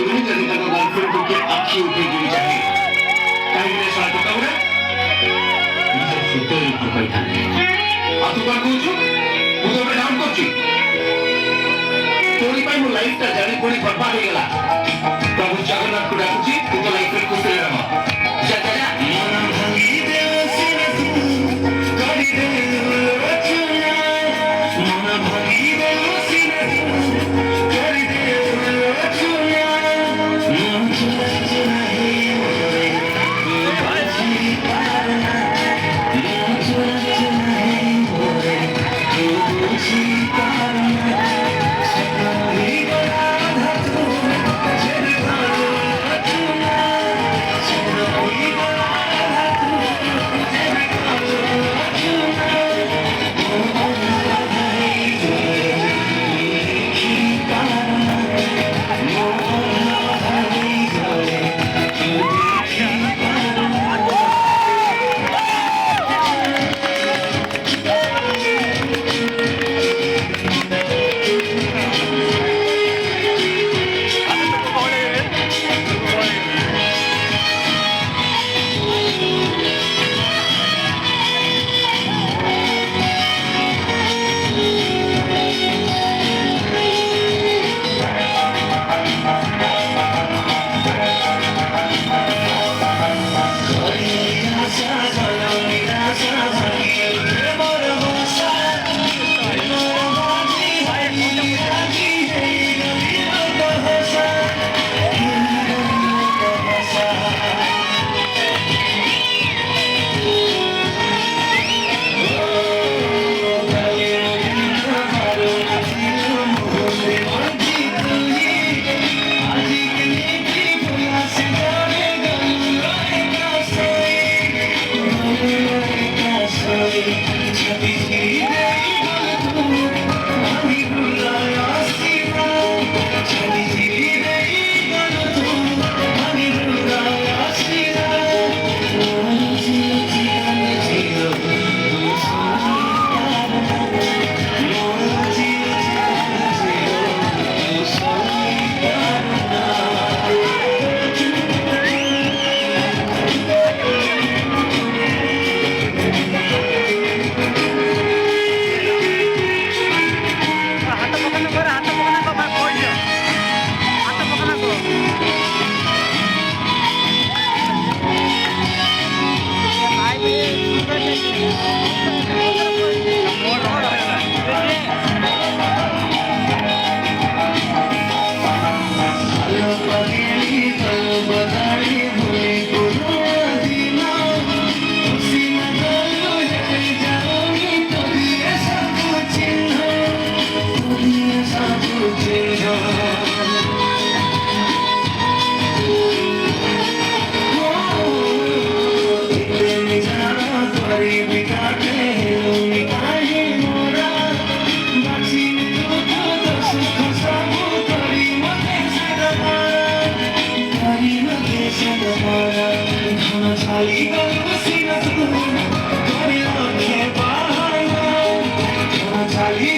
बोलूँ जल्दी तक गर्लफ्रेंड को के आँखी उठेगी चाहिए कहीं ने साथ तो कब निजे सुते ऊपर बैठा आ तू कौन कौन ମୁଁ ତ ଡାଉନ୍ କରୁଛି ତୋରି ପାଇଁ ମୋ ଲାଇଫଟା ଜାଣି ପୁଣି ବର୍ବାଦ ହେଇଗଲା ପ୍ରଭୁ ଜଗନ୍ନାଥଙ୍କୁ ଡାକୁଛି ତୁ ତ ଲାଇଫରେ ଖୁସିରେ ରହ ଯା ଯା ଯା ମନ ଭାଙ୍ଗି ଦେ ସିନା ତୁ କରିଦେ ରଚନା ମନ ଭାଙ୍ଗି ଦେ ସିନା ତୁ କରିଦେ ରଚନା ମନ ଚୁରା ହେଇ ମୋରେ ତୁ ବାଜି ପାରନା ମନ ଚୁରା ହେଇ ମୋରେ ତୁ ବୁଝି ପାରନା ସକାଳେ ଗଲା ତୁ ଯେବେ ଭାলো ରଚନା ସକାଳେ ଗଲା ତୁ ଯେବେ ଭାলো ରଚନା ମନ ଭାଇ ତୋରେ ତୁ ଦେଖି ପାରନା ମନ ଭାଇ ତୋରେ ତୁ ଦେଖି ପାରନା Salí